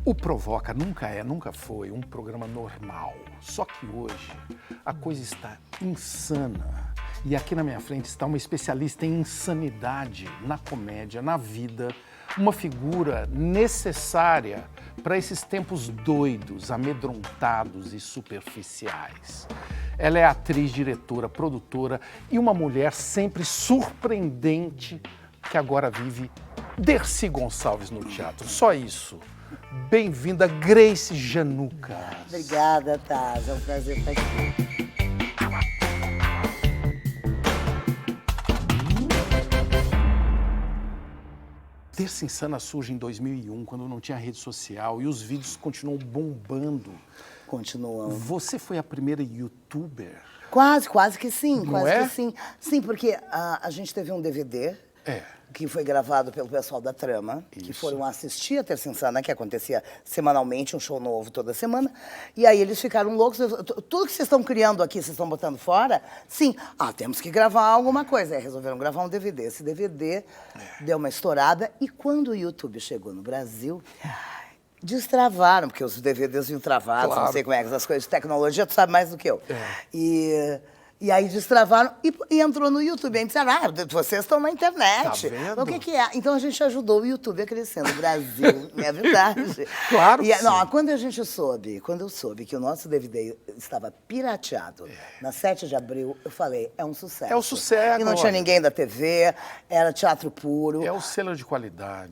O Provoca nunca foi um programa normal. Só que hoje a coisa está insana. E aqui na minha frente está uma especialista em insanidade na comédia, na vida, uma figura necessária para esses tempos doidos, amedrontados e superficiais. Ela é atriz, diretora, produtora e uma mulher sempre surpreendente que agora vive Dercy Gonçalves no teatro. Só isso. Bem-vinda, Grace Janucas. Obrigada, Taz. É um prazer estar aqui. Dercy Insana surge em 2001, quando não tinha rede social, e os vídeos continuam bombando. Continuam. Você foi a primeira youtuber? Quase que sim, Não quase é? que sim. Sim, porque a gente teve um DVD que foi gravado pelo pessoal da Trama, que foram assistir a Dercy Insana, que acontecia semanalmente, um show novo toda semana. E aí eles ficaram loucos. Tudo que vocês estão criando aqui, vocês estão botando fora? Sim. Temos que gravar alguma coisa. Aí resolveram gravar um DVD. Esse DVD deu uma estourada. E quando o YouTube chegou no Brasil, destravaram, porque os DVDs vinham travados, Claro. não sei como é que essas coisas de tecnologia, tu sabe mais do que eu. E aí destravaram e entrou no YouTube. Aí disseram, vocês estão na internet. Tá vendo? O que é? Então a gente ajudou o YouTube a crescer no Brasil, é verdade. Claro que Não, sim. quando eu soube que o nosso DVD estava pirateado, na 7 de abril, eu falei, é um sucesso. É o sucesso E não agora. tinha ninguém da TV, era teatro puro. É o selo de qualidade.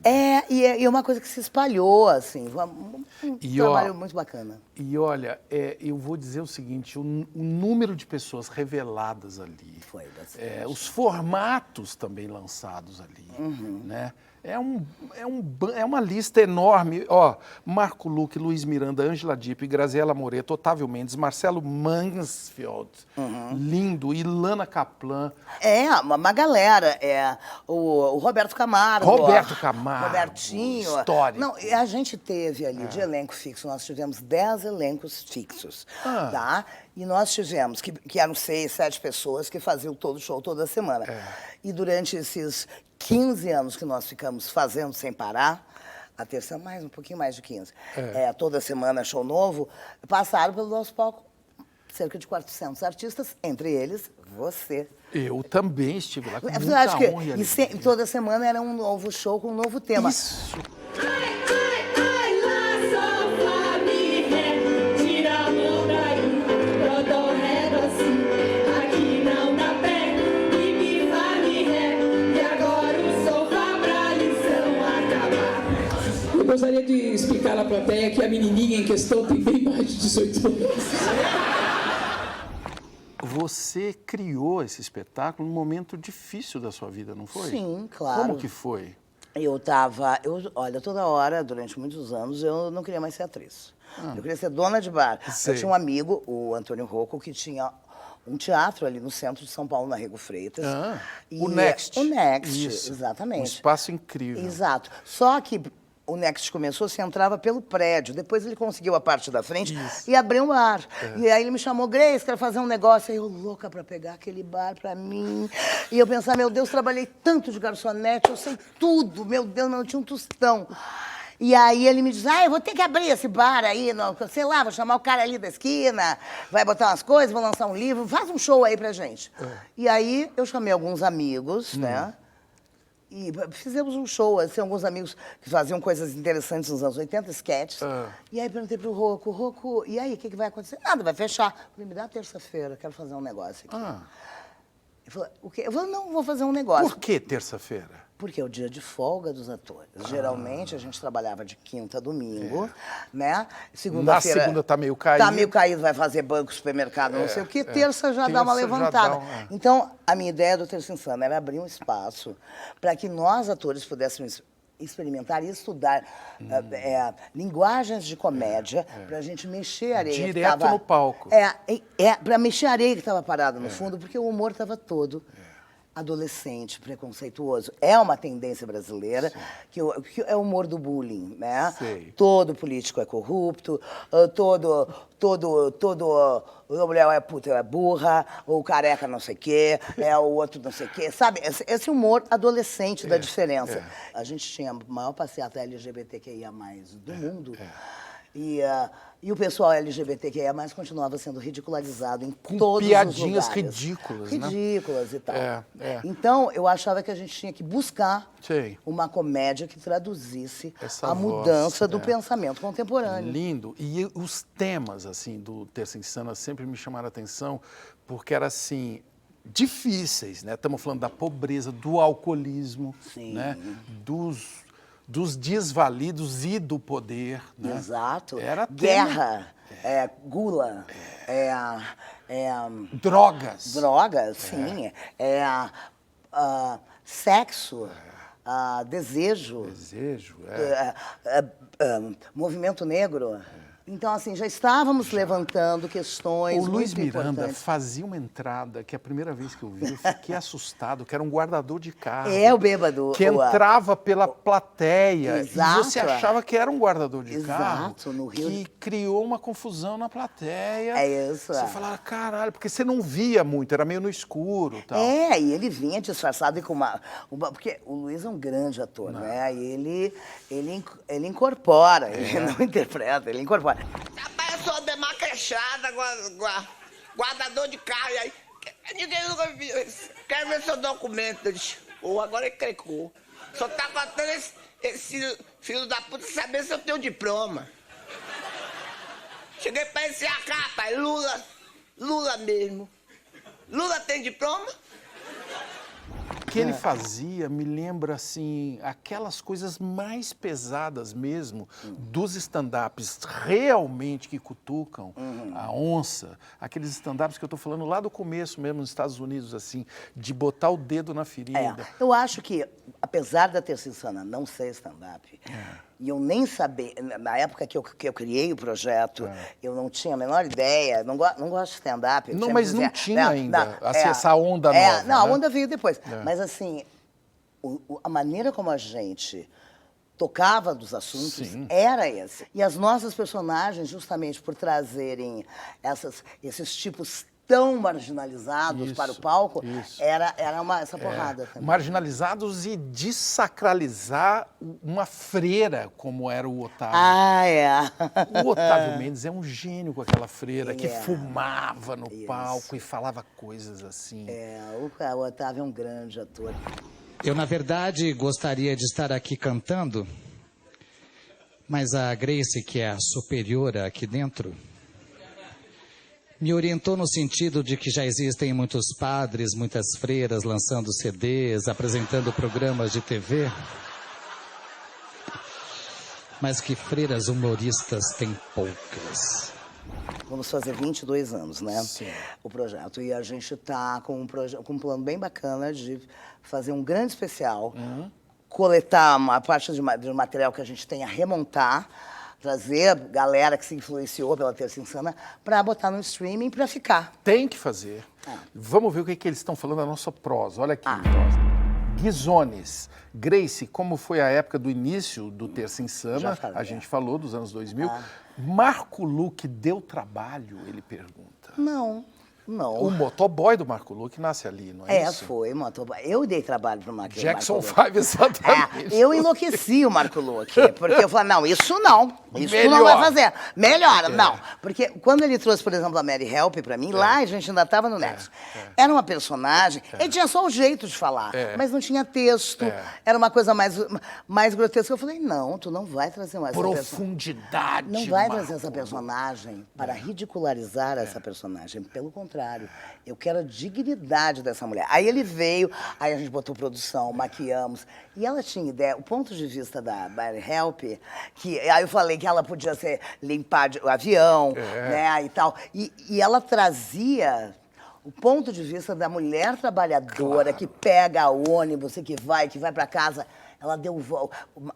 E é uma coisa que se espalhou, assim, um E, trabalho muito bacana. E olha, eu vou dizer o seguinte, o número de pessoas reveladas ali, Foi bastante. os formatos também lançados ali, né? É uma lista enorme. Marco Luque, Luiz Miranda, Ângela Dipp, Graziella Moreto, Otávio Mendes, Marcelo Mansfield, lindo, Ilana Kaplan. Uma galera. O Roberto Camargo. Roberto Camargo, Robertinho. histórico. Não, a gente teve ali de elenco fixo, nós tivemos 10 elencos fixos, tá? E nós tivemos, que eram 6, 7 pessoas que faziam todo o show toda semana. E durante esses 15 anos que nós ficamos fazendo sem parar, a terça um pouquinho mais de 15, toda semana show novo, passaram pelo nosso palco cerca de 400 artistas, entre eles você. Eu também estive lá com Eu muita acho que honra e alegria. toda semana era um novo show com um novo tema. Isso. Eu gostaria de explicar à plateia que a menininha em questão tem bem mais de 18 anos. Você criou esse espetáculo num momento difícil da sua vida, não foi? Sim, claro. Como que foi? Olha, toda hora, durante muitos anos, eu não queria mais ser atriz. Eu queria ser dona de bar. Sei. Eu tinha um amigo, o Antônio Rocco, que tinha um teatro ali no centro de São Paulo, na Rego Freitas. O Next. O Next, Isso. exatamente. Um espaço incrível. Exato. Só que o Next começou, você entrava pelo prédio, depois ele conseguiu a parte da frente e abriu um bar. E aí ele me chamou, Grace, quero fazer um negócio. Aí eu, louca pra pegar aquele bar pra mim. E eu pensava, meu Deus, trabalhei tanto de garçonete, eu sei tudo. Meu Deus, não tinha um tostão. E aí ele me diz, eu vou ter que abrir esse bar aí, sei lá, vou chamar o cara ali da esquina, vai botar umas coisas, vou lançar um livro, faz um show aí pra gente. E aí eu chamei alguns amigos, né? E fizemos um show, assim, alguns amigos que faziam coisas interessantes nos anos 80, sketches. E aí perguntei pro Rocco, e aí, o que vai acontecer? Nada, vai fechar. Eu falei, me dá terça-feira, quero fazer um negócio aqui. Ele falou, o quê? Eu falei, não, vou fazer um negócio. Por que terça-feira? Porque é o dia de folga dos atores. Geralmente a gente trabalhava de quinta a domingo, né? Segunda-feira. Na segunda tá meio caído. Tá meio caído, vai fazer banco, supermercado, não sei o quê. Terça já dá uma Terça já levantada. dá Então, a minha ideia do Dercy Insana era abrir um espaço para que nós, atores, pudéssemos experimentar e estudar linguagens de comédia para a gente mexer a areia. Direto no palco. Para mexer a areia que estava parada no fundo, porque o humor estava todo adolescente, preconceituoso. É uma tendência brasileira, que é o humor do bullying, né? Sei. Todo político é corrupto, todo mulher é puta, é burra, ou careca não sei o quê, é o outro não sei o quê. Sabe, esse humor adolescente da diferença. A gente tinha a maior passeata LGBTQIA+, do mundo. E o pessoal LGBTQIA+, continuava sendo ridicularizado em Com todos os piadinhas lugares. ridículas, né? Ridículas e tal. É. Então, eu achava que a gente tinha que buscar Sei. uma comédia que traduzisse Essa a voz, mudança do pensamento contemporâneo. Lindo. E os temas, assim, do Terça Insana sempre me chamaram a atenção, porque eram, assim, difíceis, né? Estamos falando da pobreza, do alcoolismo, Sim. né? Dos desvalidos e do poder, né? Exato. Era Guerra, gula, drogas. drogas, sim, sexo, desejo, Desejo, movimento negro. Então, assim, já estávamos levantando questões O Luiz muito Miranda importantes. fazia uma entrada que a primeira vez que eu vi, eu fiquei assustado, que era um guardador de carro. É o bêbado. Que entrava pela plateia. Exato. E você achava que era um guardador de carro. Exato, no Rio. Que criou uma confusão na plateia. É isso. Você falava, caralho, porque você não via muito, era meio no escuro e tal. E ele vinha disfarçado e com uma... Porque o Luiz é um grande ator, né? E ele incorpora, ele não interpreta, ele incorpora. Rapaz, eu sou demacrechada, guardador de carro, e aí... Ninguém nunca viu isso. Quero ver seu documento. Ou agora ele crecou. Só tá faltando esse filho da puta saber se eu tenho diploma. Cheguei pra esse AK, rapaz, Lula mesmo. Lula tem diploma? O que ele fazia me lembra, assim, aquelas coisas mais pesadas mesmo dos stand-ups realmente que cutucam a onça. Aqueles stand-ups que eu tô falando lá do começo mesmo, nos Estados Unidos, assim, de botar o dedo na ferida. Eu acho que, apesar da Terça Insana não ser stand-up, e eu nem saber, na época que eu criei o projeto, eu não tinha a menor ideia, não gosto de stand-up. Não, mas não tinha ainda essa onda nova. Não, né? a onda veio depois. Mas assim, a maneira como a gente tocava dos assuntos era esse. E as nossas personagens, justamente por trazerem esses tipos tão marginalizados para o palco, era essa porrada também. Marginalizados e desacralizar uma freira, como era o Otávio. O Otávio Mendes é um gênio com aquela freira que fumava no palco e falava coisas assim. O Otávio é um grande ator. Eu, na verdade, gostaria de estar aqui cantando, mas a Grace, que é a superiora aqui dentro, me orientou no sentido de que já existem muitos padres, muitas freiras lançando CDs, apresentando programas de TV, mas que freiras humoristas tem poucas. Vamos fazer 22 anos, né? Sim. O projeto. E a gente está com um plano bem bacana de fazer um grande especial, coletar uma parte de material que a gente tenha, remontar, trazer galera que se influenciou pela Terça Insana para botar no streaming para ficar. Tem que fazer. Vamos ver o que eles estão falando da nossa prosa. Olha aqui, prosa. Guizones. Grace, como foi a época do início do Terça Insana? A gente falou dos anos 2000. Marco Luque deu trabalho, ele pergunta. Não. O motoboy do Marco Luque nasce ali, não é isso? Foi, motoboy. Eu dei trabalho para o Marco Luque. Jackson 5, exatamente. Eu enlouqueci o Marco Luque, porque eu falei, não, isso não. Isso tu não Melhor. vai fazer. Melhora, não. Porque quando ele trouxe, por exemplo, a Mary Help para mim, lá a gente ainda estava no Nexo. Era uma personagem, ele tinha só o jeito de falar, mas não tinha texto. Era uma coisa mais grotesca. Eu falei, não, tu não vai trazer mais essa Profundidade. Não vai Marco trazer essa personagem para ridicularizar essa personagem. Pelo contrário, eu quero a dignidade dessa mulher. Aí ele veio, aí a gente botou produção, maquiamos. E ela tinha ideia, o ponto de vista da Mary Help, que aí eu falei que ela podia ser limpar o avião, né, e tal. E ela trazia o ponto de vista da mulher trabalhadora que pega ônibus e que vai para casa. Ela deu voz.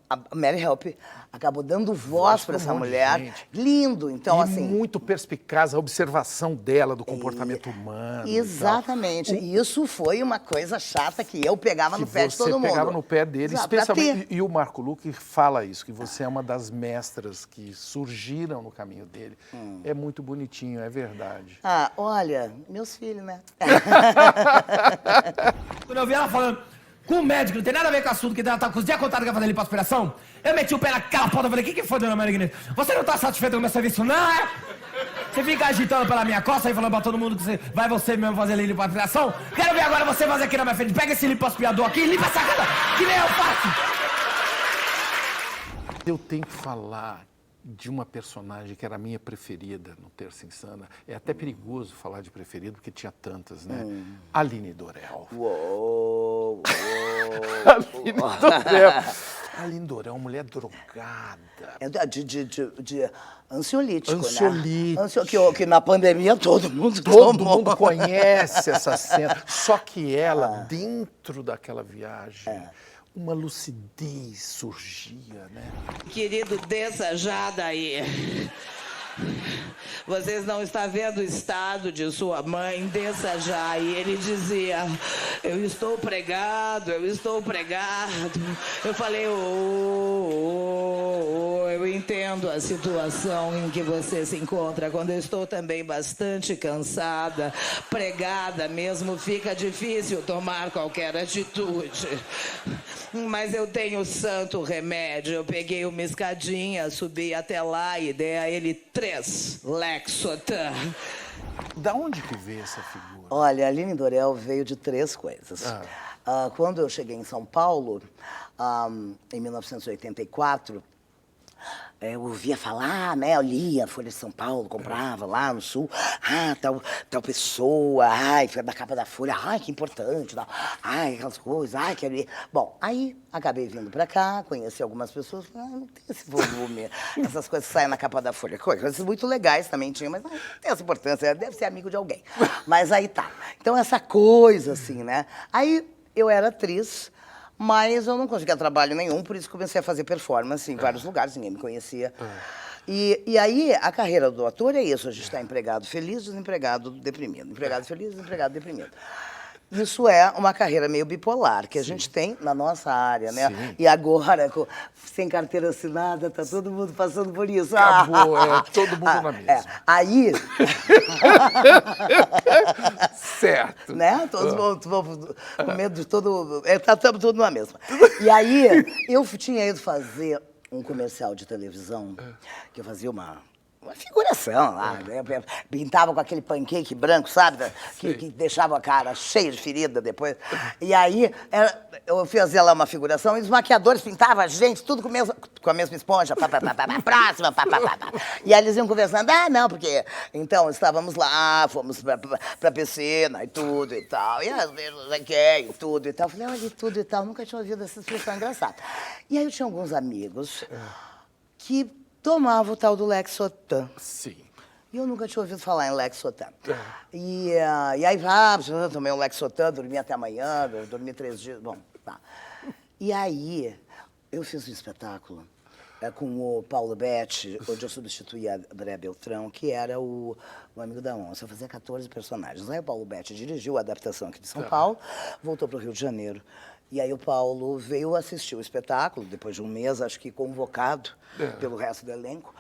A Mary Help acabou dando voz para essa mulher. Gente. Lindo. Então, E assim. muito perspicaz a observação dela do comportamento humano. e tal. Exatamente. E isso foi uma coisa chata que eu pegava Que no pé de todo mundo. você pegava no pé dele, Exato, pra especialmente. ter. E o Marco Luque fala isso, que você é uma das mestras que surgiram no caminho dele. É muito bonitinho, é verdade. Ah, olha, meus filhos, né? Quando eu vi ela falando com o médico, não tem nada a ver com o assunto, que ela tá com os dias contados que ia fazer lipoaspiração, eu meti o pé naquela porta e falei, o que foi, dona Maria Guinness? Você não tá satisfeito com o meu serviço, não, é? Você fica agitando pela minha costa e falando pra todo mundo que você mesmo fazer lipoaspiração? Quero ver agora você fazer aqui na minha frente. Pega esse lipoaspirador aqui e limpa essa cara, que nem eu faço. Eu tenho que falar de uma personagem que era a minha preferida no Terça Insana. É até perigoso falar de preferido, porque tinha tantas, né? Aline Dorel. Uou, uou. Aline Dorel. Aline Dorel, uma mulher drogada. É de ansiolítico, Ansiolítico. né? Que na pandemia todo mundo Todo tomou. mundo conhece essa cena. Só que ela, dentro daquela viagem, uma lucidez surgia, né? Querido, desça já daí. Vocês não estão vendo o estado de sua mãe, desça já. E ele dizia, eu estou pregado, eu estou pregado. Eu falei, eu entendo a situação em que você se encontra. Quando eu estou também bastante cansada, pregada mesmo, fica difícil tomar qualquer atitude. Mas eu tenho santo remédio. Eu peguei uma escadinha, subi até lá e dei a ele 3 Lexotan. Da onde que veio essa figura? Olha, a Aline Dorel veio de 3 coisas. Quando eu cheguei em São Paulo, em 1984, eu ouvia falar, né? Eu lia Folha de São Paulo, comprava lá no Sul. Tal pessoa, foi da capa da Folha, que importante, tal. Aquelas coisas, quero ir. Bom, aí acabei vindo pra cá, conheci algumas pessoas, não tem esse volume, essas coisas que saem na capa da Folha. Coisas muito legais também tinha, mas não tem essa importância, deve ser amigo de alguém. Mas aí tá. Então, essa coisa, assim, né? Aí eu era atriz, mas eu não conseguia trabalho nenhum, por isso comecei a fazer performance em vários lugares, ninguém me conhecia. E aí, a carreira do ator é isso, a gente está empregado feliz, desempregado deprimido. Empregado feliz, desempregado deprimido. Isso é uma carreira meio bipolar, que a gente tem na nossa área, né? Sim. E agora, sem carteira assinada, tá todo mundo passando por isso. Acabou, todo mundo na mesma. Aí... Certo. Né? Todos vão com medo de todo... Estamos todos na mesma. E aí, eu tinha ido fazer um comercial de televisão, que eu fazia uma figuração lá, né? Pintava com aquele pancake branco, sabe? Que deixava a cara cheia de ferida depois. E aí, eu fazia lá uma figuração e os maquiadores pintavam a gente, tudo com a mesma esponja. Próxima, E aí eles iam conversando, não, porque... Então, estávamos lá, fomos pra piscina e tudo e tal. E às vezes, e tudo e tal. Eu falei, olha, e tudo e tal. Nunca tinha ouvido essa expressão engraçada. E aí eu tinha alguns amigos que tomava o tal do Lexotan. Sim. E eu nunca tinha ouvido falar em Lexotan. E aí, tomei um Lexotan, dormi até amanhã, dormi 3 dias, bom, tá. E aí, eu fiz um espetáculo com o Paulo Betti, onde eu substituía a André Beltrão, que era o amigo da onça. Eu fazia 14 personagens. Aí o Paulo Betti dirigiu a adaptação aqui de São Paulo, voltou para o Rio de Janeiro. E aí o Paulo veio assistir o espetáculo, depois de um mês, acho que convocado pelo resto do elenco,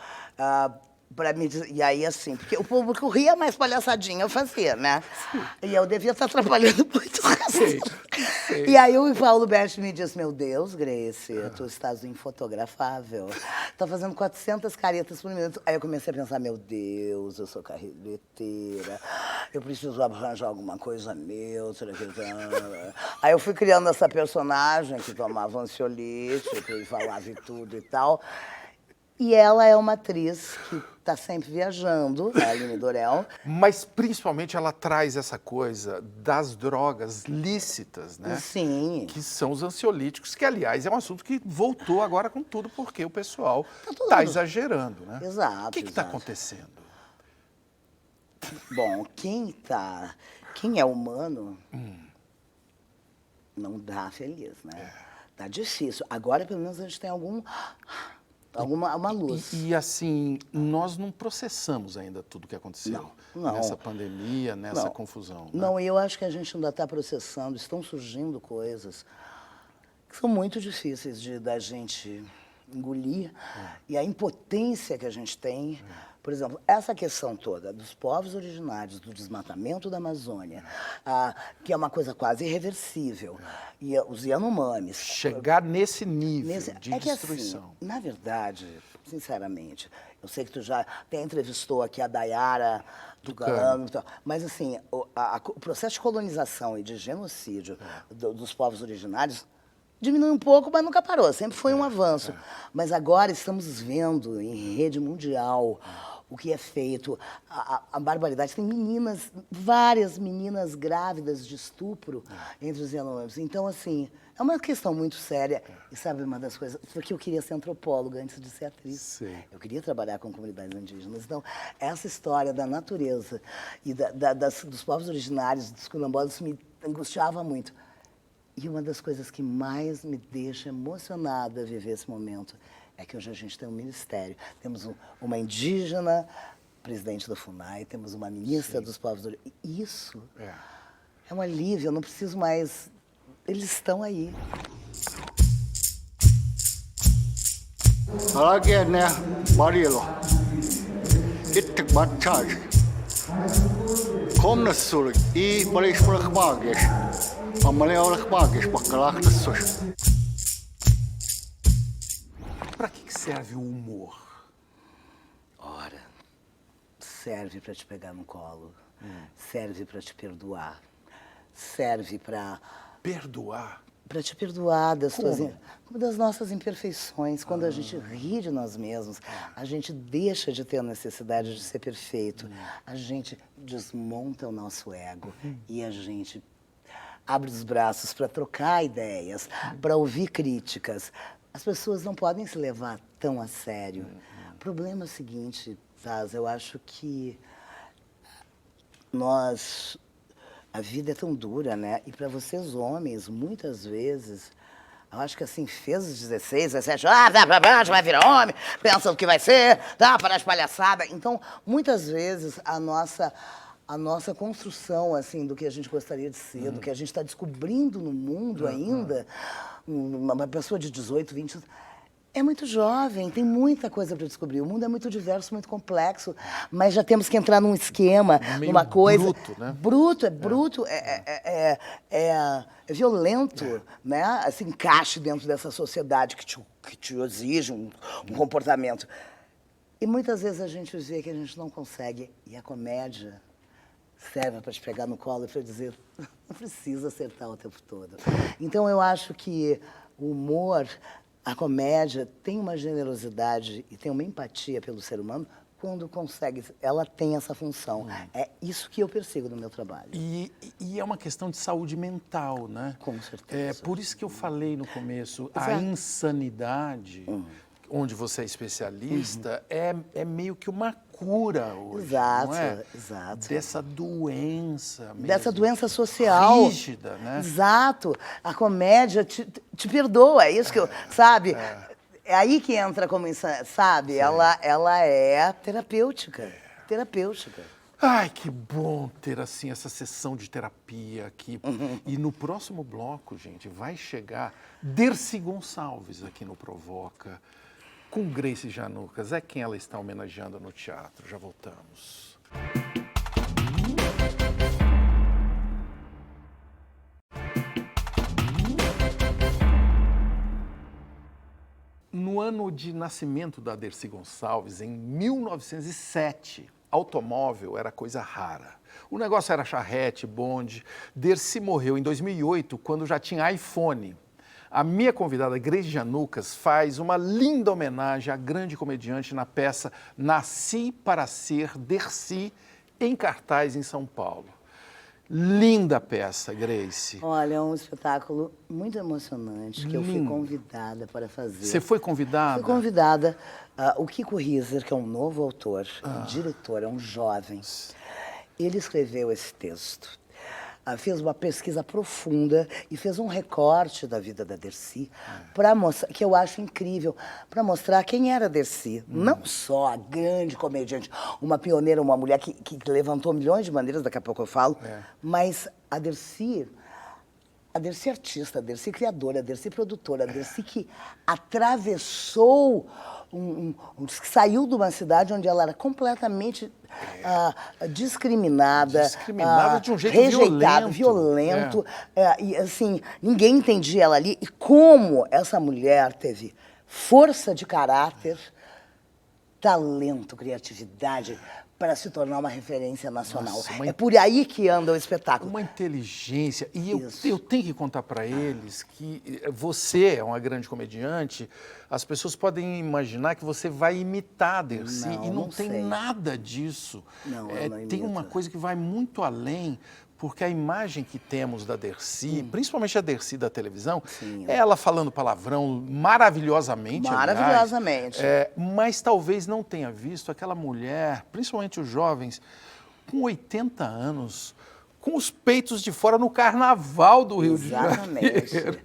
para me dizer... E aí, assim, porque o público ria, mais palhaçadinha eu fazia, né? E eu devia estar atrapalhando muito o resto. E aí o Paulo Betti me disse, meu Deus, Grace, tu estás infotografável. Tá fazendo 400 caretas por minuto. Aí eu comecei a pensar, meu Deus, eu sou carreteira, eu preciso arranjar alguma coisa neutra. Aí eu fui criando essa personagem que tomava ansiolítico e falava e tudo e tal. E ela é uma atriz que está sempre viajando, a Aline Dorel. Mas, principalmente, ela traz essa coisa das drogas lícitas, né? Sim. Que são os ansiolíticos, que, aliás, é um assunto que voltou agora com tudo, porque o pessoal todo está mundo. Exagerando, né? Exato, O que está exato. acontecendo? Bom, quem é humano não dá feliz, né? Tá difícil. Agora, pelo menos, a gente tem uma luz. E assim, nós não processamos ainda tudo que aconteceu Não. nessa pandemia, nessa Não. confusão. Né? Não, eu acho que a gente ainda está processando, estão surgindo coisas que são muito difíceis da gente engolir. E a impotência que a gente tem, por exemplo, essa questão toda dos povos originários, do desmatamento da Amazônia, que é uma coisa quase irreversível, e os Yanomamis. Chegar nesse nível de é que, destruição. assim, na verdade, sinceramente, eu sei que tu já até entrevistou aqui a Dayara Tucano, mas assim, o processo de colonização e de genocídio dos povos originários diminuiu um pouco, mas nunca parou, sempre foi um avanço. Mas agora estamos vendo em rede mundial o que é feito, a barbaridade. Tem meninas, várias meninas grávidas de estupro entre os Yanomamis. Então, assim, é uma questão muito séria. E sabe uma das coisas, porque eu queria ser antropóloga antes de ser atriz. Sim. Eu queria trabalhar com comunidades indígenas. Então, essa história da natureza e dos povos originários, dos quilombolas, me angustiava muito. E uma das coisas que mais me deixa emocionada a viver esse momento é que hoje a gente tem um ministério. Temos uma indígena presidente da FUNAI, temos uma ministra dos povos originários. Isso é um alívio, eu não preciso mais... Eles estão aí. Para que serve o humor? Ora, serve para te pegar no colo, serve para te perdoar, serve para... Perdoar? Para te perdoar das nossas imperfeições. Quando a gente ri de nós mesmos, a gente deixa de ter a necessidade de ser perfeito. A gente desmonta o nosso ego e a gente abre os braços para trocar ideias, para ouvir críticas. As pessoas não podem se levar tão a sério. O problema é o seguinte, Taz, eu acho que a vida é tão dura, né? E para vocês homens, muitas vezes, eu acho que assim, fez os 16, 17, vai virar homem, pensa o que vai ser, para as palhaçadas. Então, muitas vezes, a nossa construção, assim, do que a gente gostaria de ser, do que a gente está descobrindo no mundo ainda, uma pessoa de 18, 20 anos, é muito jovem, tem muita coisa para descobrir. O mundo é muito diverso, muito complexo, mas já temos que entrar num esquema, numa coisa... bruto, né? Bruto, é violento, né? Esse encaixe dentro dessa sociedade que te exige um comportamento. E muitas vezes a gente vê que a gente não consegue, e a comédia serve para te pegar no colo e para dizer, não precisa acertar o tempo todo. Então, eu acho que o humor, a comédia, tem uma generosidade e tem uma empatia pelo ser humano quando consegue. Ela tem essa função. É isso que eu persigo no meu trabalho. E é uma questão de saúde mental, né? Com certeza. É por isso que eu falei no começo, Exato. a insanidade, onde você é especialista, é meio que uma cura hoje, Exato, não é? exato. Dessa doença mesmo. Dessa doença social. Rígida, né? Exato. A comédia te perdoa, é isso que eu... Sabe? É aí que entra como sabe? Ela é terapêutica. Terapêutica. Ai, que bom ter, assim, essa sessão de terapia aqui. E no próximo bloco, gente, vai chegar Dercy Gonçalves aqui no Provoca, com Grace Janucas. É quem ela está homenageando no teatro. Já voltamos. No ano de nascimento da Dercy Gonçalves, em 1907, automóvel era coisa rara. O negócio era charrete, bonde. Dercy morreu em 2008, quando já tinha iPhone. A minha convidada, Grace Janucas, faz uma linda homenagem à grande comediante na peça Nasci para Ser Dercy, em cartaz em São Paulo. Linda peça, Grace. Olha, é um espetáculo muito emocionante que eu fui convidada para fazer. Você foi convidada? Fui convidada. O Kiko Rieser, que é um novo autor, um diretor, é um jovem, ele escreveu esse texto. fez uma pesquisa profunda e fez um recorte da vida da Dercy, para mostrar, que eu acho incrível, para mostrar quem era a Dercy. Não só a grande comediante, uma pioneira, uma mulher que levantou milhões de bandeiras, daqui a pouco eu falo, mas a Dercy artista, a Dercy criadora, a Dercy produtora, a Dercy que atravessou, que saiu de uma cidade onde ela era completamente discriminada. Discriminada de um jeito rejeitada, violento. E assim, ninguém entendia ela ali. E como essa mulher teve força de caráter, talento, criatividade, para se tornar uma referência nacional. Nossa, é por aí que anda o espetáculo. Uma inteligência. E eu tenho que contar para eles que você é uma grande comediante, as pessoas podem imaginar que você vai imitar a Dercy, Não, e não não tem sei. nada disso. Não, eu não tem imito. uma coisa que vai muito além, porque a imagem que temos da Dercy, principalmente a Dercy da televisão, é ela falando palavrão maravilhosamente. Maravilhosamente. Aliás, mas talvez não tenha visto aquela mulher, principalmente os jovens, com 80 anos, com os peitos de fora no carnaval do Rio de Exatamente. Janeiro.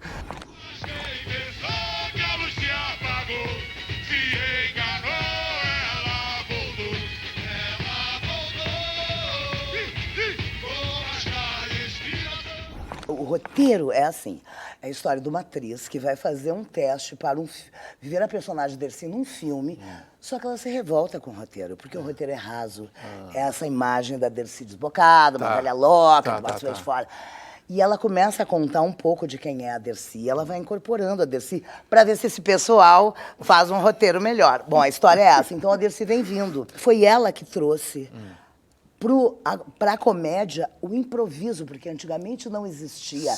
O roteiro é assim, é a história de uma atriz que vai fazer um teste para viver a personagem Dercy num filme, só que ela se revolta com o roteiro, porque o roteiro é raso. É essa imagem da Dercy desbocada, uma velha louca, que bate de fora. E ela começa a contar um pouco de quem é a Dercy. Ela vai incorporando a Dercy para ver se esse pessoal faz um roteiro melhor. Bom, a história é essa. Então a Dercy vem vindo. Foi ela que trouxe para a comédia o improviso, porque antigamente não existia.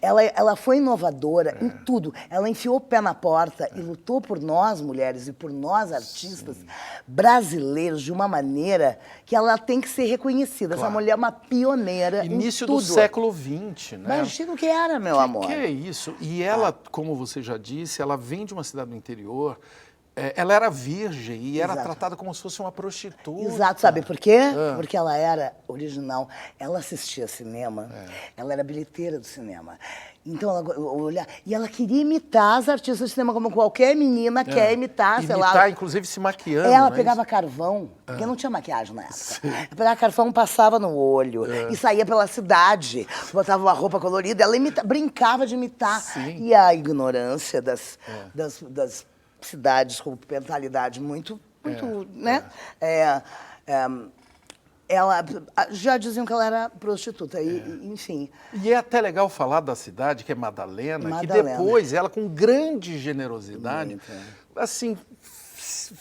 Ela foi inovadora em tudo. Ela enfiou o pé na porta e lutou por nós, mulheres, e por nós, artistas brasileiros, de uma maneira que ela tem que ser reconhecida. Essa mulher é uma pioneira Início em tudo. do século XX, né? Imagina o que era, meu amor. Que é isso? E ela, como você já disse, ela vem de uma cidade do interior. Ela era virgem e era tratada como se fosse uma prostituta. Exato, sabe por quê? Porque ela era original. Ela assistia cinema, ela era bilheteira do cinema. Então, ela queria imitar as artistas de cinema, como qualquer menina quer imitar, sei lá. Imitar, inclusive se maquiando. Ela pegava carvão, porque não tinha maquiagem na época. Ela pegava carvão, passava no olho e saía pela cidade, botava uma roupa colorida, ela brincava de imitar. E a ignorância das cidades com mentalidade muito né? Ela já diziam que ela era prostituta, enfim. E é até legal falar da cidade, que é Madalena, que depois ela, com grande generosidade, assim,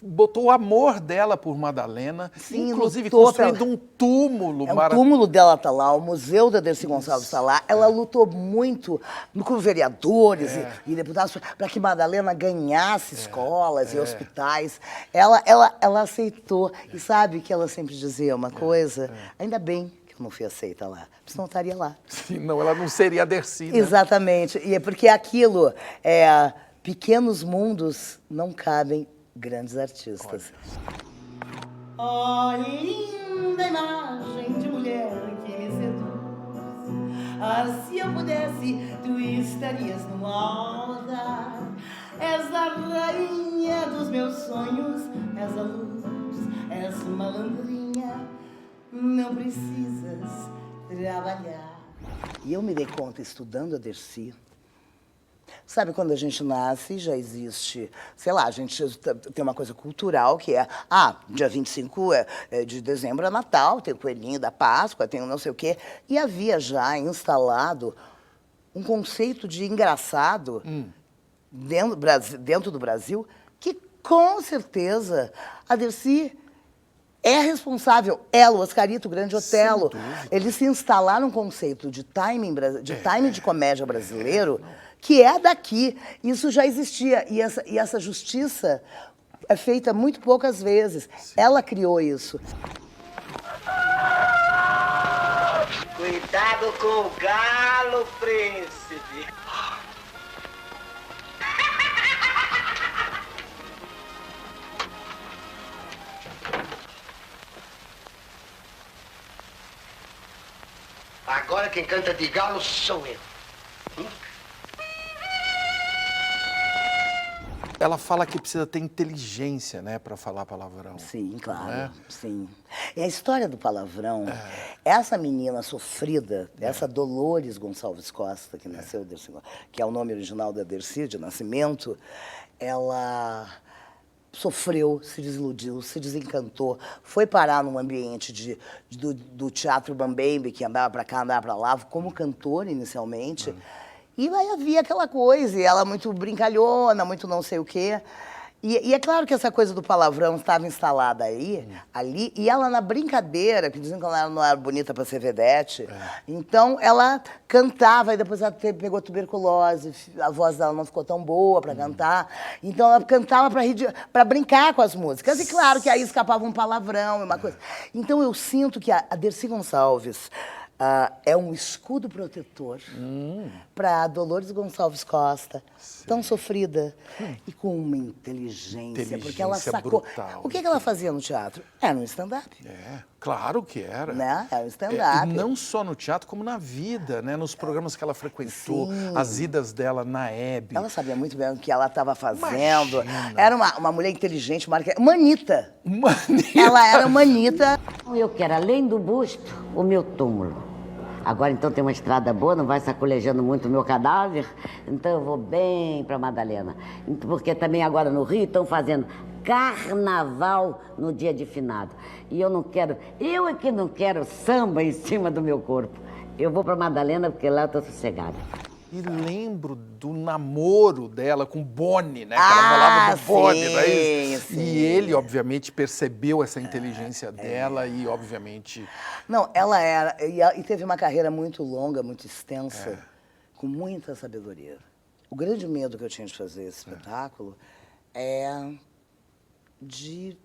botou o amor dela por Madalena, inclusive construindo um túmulo maravilhoso. O túmulo dela está lá, o Museu da Dercy Gonçalves está lá. Ela lutou muito com vereadores e deputados para que Madalena ganhasse escolas e hospitais. Ela aceitou. E sabe que ela sempre dizia uma coisa? Ainda bem que eu não fui aceita lá, senão eu estaria lá. Senão ela não seria a Dercy, né? Exatamente. E é porque aquilo, pequenos mundos não cabem grandes artistas. Oh, linda imagem de mulher que me seduz. Se eu pudesse, tu estarias no altar. És a rainha dos meus sonhos, és a luz, és malandrinha. Não precisas trabalhar. E eu me dei conta, estudando a Dercy, sabe, quando a gente nasce, já existe, sei lá, a gente tem uma coisa cultural que é, dia 25 de dezembro é Natal, tem o coelhinho da Páscoa, tem o não sei o quê. E havia já instalado um conceito de engraçado dentro do Brasil, que com certeza a Dercy é responsável. Ela, o Oscarito, o Grande Otelo, eles se instalaram um conceito de timing de comédia brasileiro que é daqui. Isso já existia. E essa justiça é feita muito poucas vezes. Ela criou isso. Cuidado com o galo, príncipe. A Agora quem canta de galo sou eu. Ela fala que precisa ter inteligência, né, para falar palavrão. Sim, claro, Não é? sim. E a história do palavrão, essa menina sofrida, essa Dolores Gonçalves Costa, que nasceu, que é o nome original da Dercy, de nascimento, ela sofreu, se desiludiu, se desencantou, foi parar num ambiente do Teatro Mambembe, que andava para cá, andava para lá, como cantora inicialmente. E aí havia aquela coisa, e ela muito brincalhona, muito não sei o quê. E é claro que essa coisa do palavrão estava instalada ali, e ela na brincadeira, que diziam que ela não era bonita para ser vedete, então ela cantava, e depois ela pegou tuberculose, a voz dela não ficou tão boa para cantar, então ela cantava para brincar com as músicas, e claro que aí escapava um palavrão e uma coisa. Então eu sinto que a Dercy Gonçalves é um escudo protetor para Dolores Gonçalves Costa, tão sofrida e com uma inteligência, porque ela sacou. Brutal. O que ela fazia no teatro? Era um stand-up. Claro que era. Né? Era um stand-up. Não só no teatro, como na vida, né? Nos programas que ela frequentou, as idas dela na Hebe. Ela sabia muito bem o que ela estava fazendo. Imagina. Era uma mulher inteligente, manita. Manita. Ela era manita. Eu quero, além do busto, o meu túmulo. Agora, então, tem uma estrada boa, não vai sacolejando muito o meu cadáver, então eu vou bem para Madalena. Porque também agora no Rio estão fazendo carnaval no dia de finado. E eu é que não quero samba em cima do meu corpo. Eu vou para Madalena porque lá eu tô sossegada. E lembro do namoro dela com o Boni, né? Que ela falava do Boni, não é isso? Sim. E ele, obviamente, percebeu essa inteligência dela e, obviamente... Não, ela era... E teve uma carreira muito longa, muito extensa, com muita sabedoria. O grande medo que eu tinha de fazer esse espetáculo de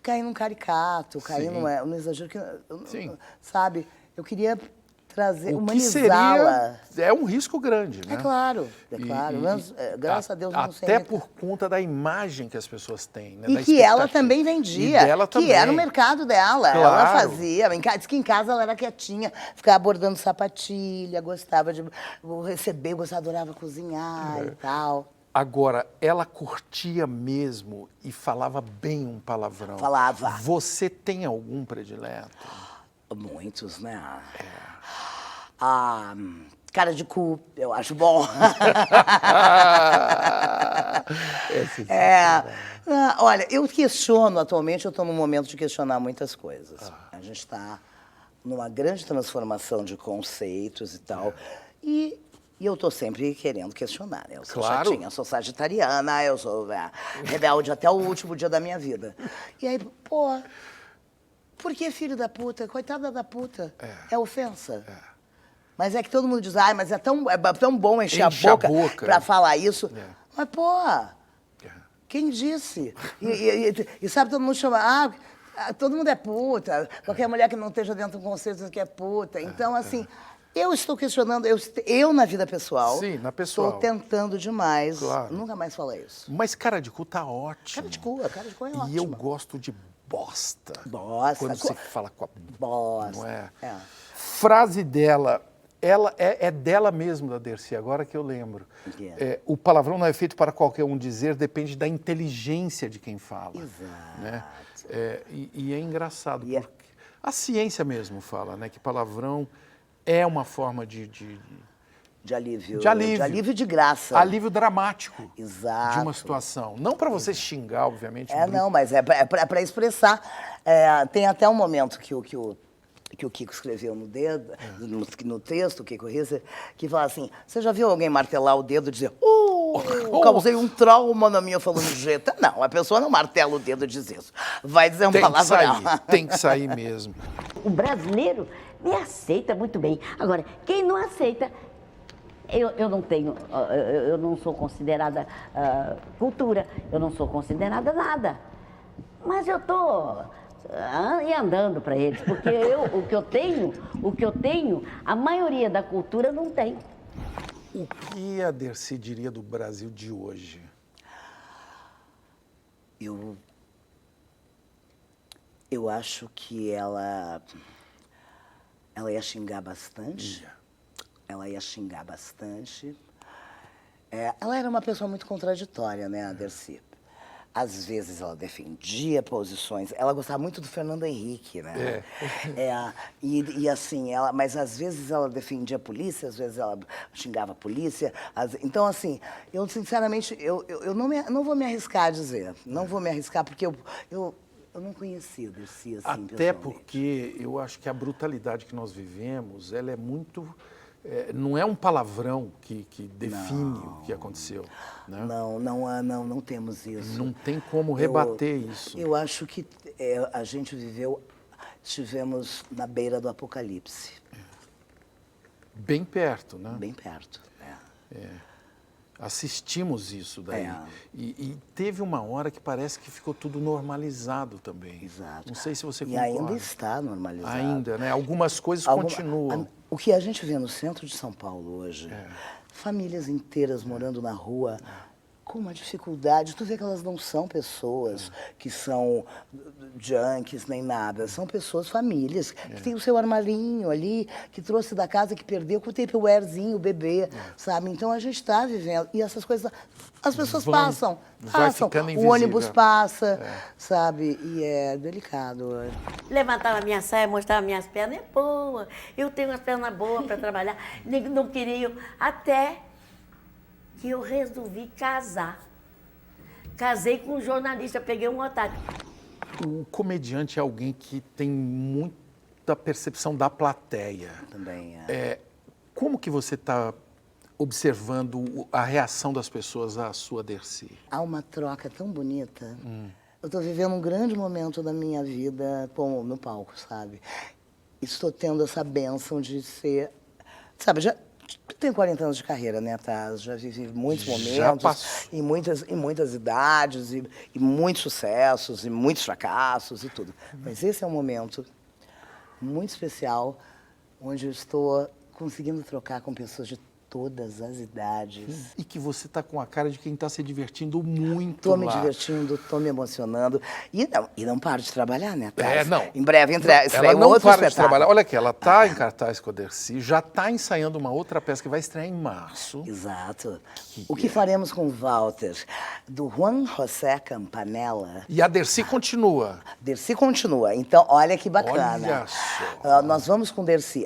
cair num caricato, cair num exagero, Sim. sabe? Eu queria trazer, O que humanizá-la. seria, é um risco grande, né? É claro. Mas, graças a Deus eu não sei. Até por conta da imagem que as pessoas têm, né? E da que ela expectativa. também vendia, E dela que também. era o mercado dela. Claro. Ela fazia, diz que em casa ela era quietinha, ficava bordando sapatilha, gostava de receber, adorava cozinhar e tal. Agora, ela curtia mesmo e falava bem um palavrão. Falava. Você tem algum predileto? Muitos, né? Cara de cu, eu acho bom. Olha, eu questiono atualmente, eu estou num momento de questionar muitas coisas. A gente está numa grande transformação de conceitos e tal. E eu estou sempre querendo questionar, né? Eu sou chatinha, eu sou sagitariana, eu sou rebelde até o último dia da minha vida. E aí, pô, por que filho da puta? Coitada da puta. É ofensa. Mas é que todo mundo diz, mas é tão bom encher a boca pra falar isso. Mas, pô, quem disse? E sabe, todo mundo chama, todo mundo é puta. Qualquer mulher que não esteja dentro do conceito que é puta. Então, assim, eu estou questionando, eu na vida pessoal, sim, na pessoal. Estou tentando demais. Claro. Nunca mais falei isso. Mas cara de cu tá ótimo. Cara de cu é ótimo. E eu gosto de bosta. Bosta. Quando você fala com a bosta. Não é? É. Frase dela, ela é dela mesmo, da Dercy, agora que eu lembro. O palavrão não é feito para qualquer um dizer, depende da inteligência de quem fala. Exato. Né? E é engraçado, porque a ciência mesmo fala, né, que palavrão é uma forma de alívio. De alívio. De alívio de graça. Alívio dramático. Exato. De uma situação. Não para você xingar, obviamente. Não, mas é para expressar. Tem até um momento que o Kiko escreveu no dedo, no texto, o Kiko Risser, que fala assim, você já viu alguém martelar o dedo e dizer, causei um trauma na minha falangeta? Não, a pessoa não martela o dedo e diz isso. Vai dizer um palavrão. Tem que sair mesmo. O brasileiro me aceita muito bem. Agora, quem não aceita, eu não sou considerada cultura, eu não sou considerada nada. Mas eu estou andando para eles, porque o que eu tenho, a maioria da cultura não tem. O que a Dercy diria do Brasil de hoje? Eu acho que ela Ela ia xingar bastante. Ela ia xingar bastante. Ela era uma pessoa muito contraditória, né, a Dercy? Às vezes ela defendia posições. Ela gostava muito do Fernando Henrique, né? Assim, mas às vezes ela defendia a polícia, às vezes ela xingava a polícia. Então, assim, eu sinceramente, eu não vou me arriscar a dizer. Não vou me arriscar porque eu não conhecia a Dercy, assim, Até porque eu acho que a brutalidade que nós vivemos, ela é muito... não é um palavrão que define o que aconteceu. Né? Não temos isso. Não tem como rebater isso. Eu acho que a gente estivemos na beira do apocalipse. Bem perto, né? Bem perto, Assistimos isso daí. E teve uma hora que parece que ficou tudo normalizado também. Exato. Não sei se você E concorda. ainda está normalizado. Ainda, né? Algumas coisas continuam. O que a gente vê no centro de São Paulo hoje, famílias inteiras morando na rua, com uma dificuldade. Tu vê que elas não são pessoas que são junkies nem nada. São pessoas, famílias, que tem o seu armarinho ali, que trouxe da casa, que perdeu com o tupperwarezinho, o bebê, sabe? Então a gente está vivendo. E essas coisas, as pessoas passam. O ônibus passa, sabe? E é delicado. Levantava minha saia, mostrava minhas pernas. É boa, eu tenho as pernas boas para trabalhar. Não queria, até que eu resolvi casar. Casei com um jornalista, peguei um otário. O comediante é alguém que tem muita percepção da plateia. Também Como que você está observando a reação das pessoas à sua Dercy? Há uma troca tão bonita. Eu estou vivendo um grande momento da minha vida no palco, sabe? Estou tendo essa bênção de ser... Sabe, já tenho 40 anos de carreira, né, Taz? Já vivi muitos momentos, em muitas idades, e muitos sucessos, e muitos fracassos e tudo. Mas esse é um momento muito especial, onde eu estou conseguindo trocar com pessoas de todas as idades. E que você está com a cara de quem está se divertindo muito. Estou me divertindo, estou me emocionando. E não paro de trabalhar, né, Taz? Não. Em breve estreia ela não outro para espetáculo. de trabalhar. Olha aqui, ela está em cartaz com a Dercy, já está ensaiando uma outra peça que vai estrear em março. Exato. O que faremos com o Walter, do Juan José Campanella. E a Dercy continua. Dercy continua. Então, olha que bacana. Olha só. Nós vamos com Dercy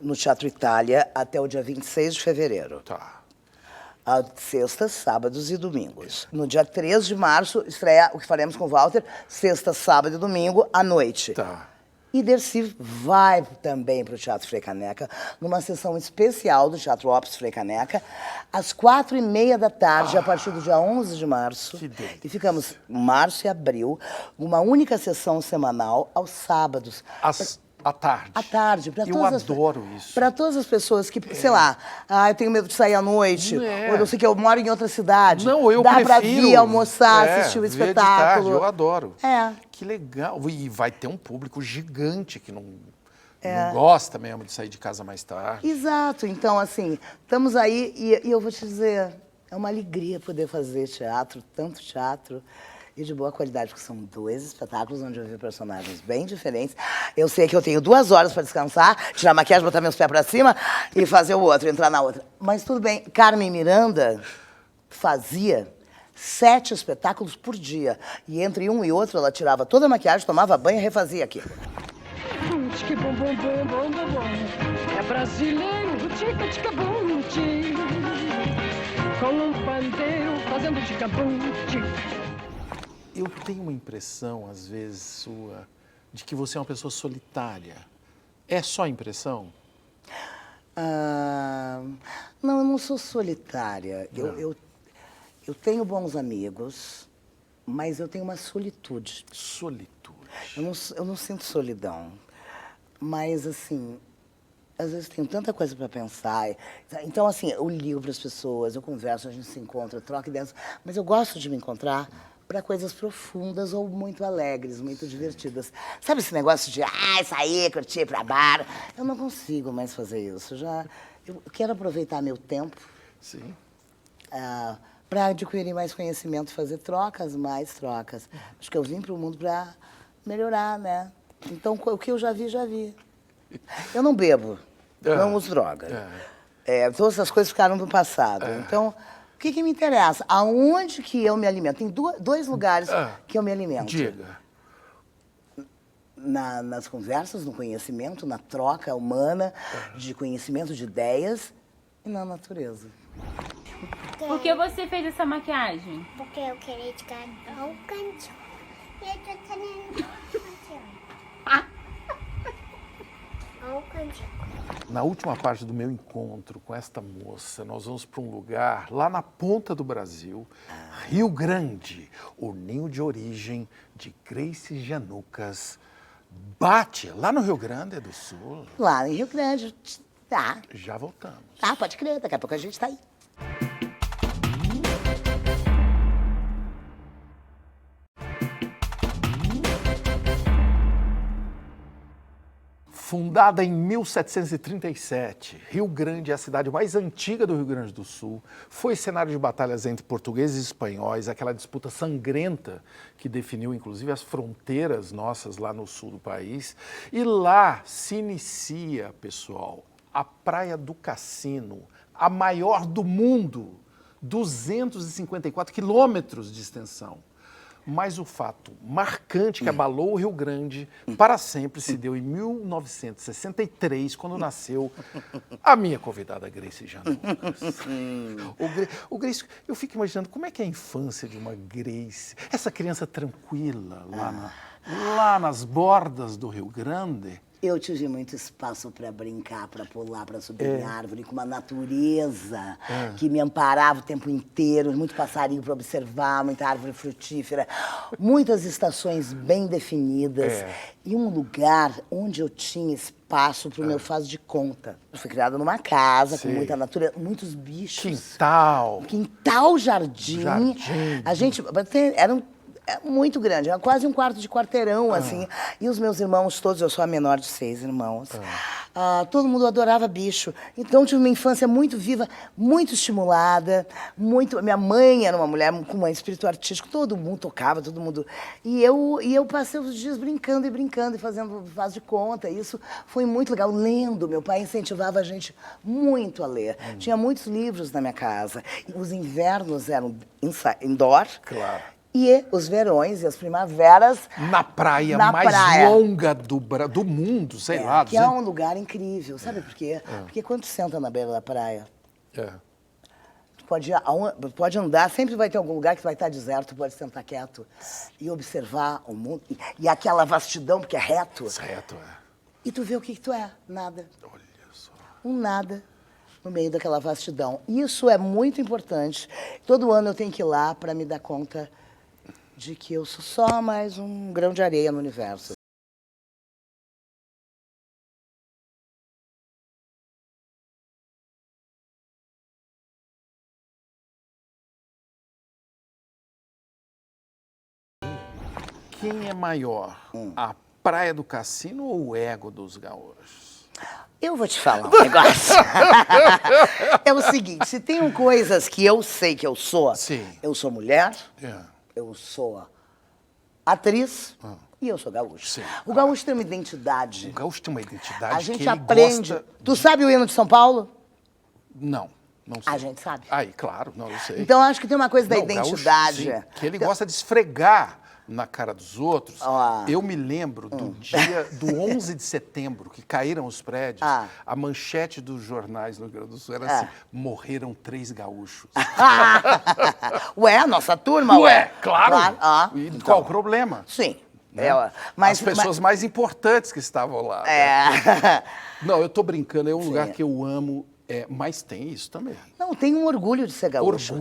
no Teatro Itália até o dia 26 de fevereiro. Tá. Sextas, sábados e domingos. No dia 3 de março, estreia o que faremos com o Walter, sexta, sábado e domingo, à noite. Tá. E Dercy vai também para o Teatro Frei Caneca, numa sessão especial do Teatro Opus Frei Caneca, às 4h30 da tarde, a partir do dia 11 de março. Que delícia. E ficamos março e abril, uma única sessão semanal, aos sábados. À tarde. À tarde. Eu adoro isso. Para todas as pessoas que, sei lá, eu tenho medo de sair à noite, ou não sei o que, eu moro em outra cidade. Não, eu Dá prefiro. para vir almoçar, assistir o ver de espetáculo. tarde, eu adoro. Que legal. E vai ter um público gigante que não gosta mesmo de sair de casa mais tarde. Exato. Então, assim, estamos aí e eu vou te dizer, é uma alegria poder fazer teatro, tanto teatro. E de boa qualidade, porque são 2 espetáculos onde eu vi personagens bem diferentes. Eu sei que eu tenho 2 horas para descansar, tirar a maquiagem, botar meus pés para cima e fazer o outro, entrar na outra. Mas tudo bem. Carmen Miranda fazia 7 espetáculos por dia. E entre um e outro, ela tirava toda a maquiagem, tomava banho e refazia aquilo. Que bom, bom, bom, bom, bom, bom. É brasileiro, tica, tica, bum, tica. Com um pandeiro fazendo tica, bum, tica. Eu tenho uma impressão, às vezes, sua, de que você é uma pessoa solitária. É só impressão? Não, eu não sou solitária. Eu tenho bons amigos, mas eu tenho uma solitude. Solitude. Eu não sinto solidão. Mas, assim, às vezes tenho tanta coisa para pensar. Então, assim, eu ligo para as pessoas, eu converso, a gente se encontra, troca ideias. Mas eu gosto de me encontrar para coisas profundas ou muito alegres, muito divertidas. Sabe esse negócio de sair, curtir, ir pra bar? Eu não consigo mais fazer isso. Eu quero aproveitar meu tempo. Sim. Para adquirir mais conhecimento, fazer mais trocas. Acho que eu vim para o mundo para melhorar, né? Então, o que eu já vi, já vi. Eu não bebo, não uso droga. Todas essas coisas ficaram no passado. Então, o que me interessa? Aonde que eu me alimento? Tem dois lugares que eu me alimento. Diga. Nas conversas, no conhecimento, na troca humana de conhecimento, de ideias e na natureza. Por que você fez essa maquiagem? Porque eu queria ficar ao cantinho. E eu tô querendo ao cantinho. Na última parte do meu encontro com esta moça, nós vamos para um lugar lá na ponta do Brasil, Rio Grande, o ninho de origem de Grace Janucas. Bate lá no Rio Grande do Sul. Lá em Rio Grande, tá. Já voltamos. Ah, pode crer, daqui a pouco a gente tá aí. Fundada em 1737, Rio Grande é a cidade mais antiga do Rio Grande do Sul. Foi cenário de batalhas entre portugueses e espanhóis, aquela disputa sangrenta que definiu, inclusive, as fronteiras nossas lá no sul do país. E lá se inicia, pessoal, a Praia do Cassino, a maior do mundo, 254 quilômetros de extensão. Mas o fato marcante que abalou o Rio Grande para sempre se deu em 1963, quando nasceu a minha convidada Grace Janucas. O Grace, eu fico imaginando como é que é a infância de uma Grace, essa criança tranquila lá nas bordas do Rio Grande. Eu tive muito espaço para brincar, para pular, para subir em árvore, com uma natureza que me amparava o tempo inteiro, muito passarinho para observar, muita árvore frutífera, muitas estações bem definidas e um lugar onde eu tinha espaço para o meu faz de conta. Eu fui criada numa casa com muita natureza, muitos bichos. Quintal, jardim. A gente era muito grande, era quase um quarto de quarteirão, assim. E os meus irmãos todos, eu sou a menor de 6 irmãos, todo mundo adorava bicho. Então, tive uma infância muito viva, muito estimulada, muito... Minha mãe era uma mulher com um espírito artístico, todo mundo tocava, todo mundo... E eu passei os dias brincando e fazendo faz de conta. Isso foi muito legal. Lendo, meu pai incentivava a gente muito a ler. Tinha muitos livros na minha casa. Os invernos eram indoor. Claro. E os verões e as primaveras... Na praia mais longa do mundo, sei lá. Que é um lugar incrível. Sabe por quê? Porque quando tu senta na beira da praia, tu pode andar, sempre vai ter algum lugar que tu vai estar deserto, tu pode sentar quieto e observar o mundo. E aquela vastidão, porque é reto. E tu vê o que tu é. Nada. Olha só. Um nada no meio daquela vastidão. Isso é muito importante. Todo ano eu tenho que ir lá para me dar conta de que eu sou só mais um grão de areia no universo. Quem é maior, a Praia do Cassino ou o ego dos gaúchos? Eu vou te falar um negócio. É o seguinte, se tem coisas que eu sei que eu sou, eu sou mulher, eu sou atriz e eu sou gaúcho. O gaúcho tem uma identidade. O gaúcho tem uma identidade. A gente aprende. Tu sabe o hino de São Paulo? Não sei. A gente sabe. Aí, claro, não, eu sei. Então acho que tem uma coisa da identidade. Gaúcho, que ele gosta de esfregar na cara dos outros. Eu me lembro do dia do 11 de setembro, que caíram os prédios, a manchete dos jornais no Rio Grande do Sul era assim: morreram 3 gaúchos. Ué, nossa turma, ué. Claro. E então, qual o problema? Sim. Né? As pessoas mais importantes que estavam lá. Né? Não, eu tô brincando, é um lugar que eu amo. Mas tem isso também. Não, tem um orgulho de ser gaúcho.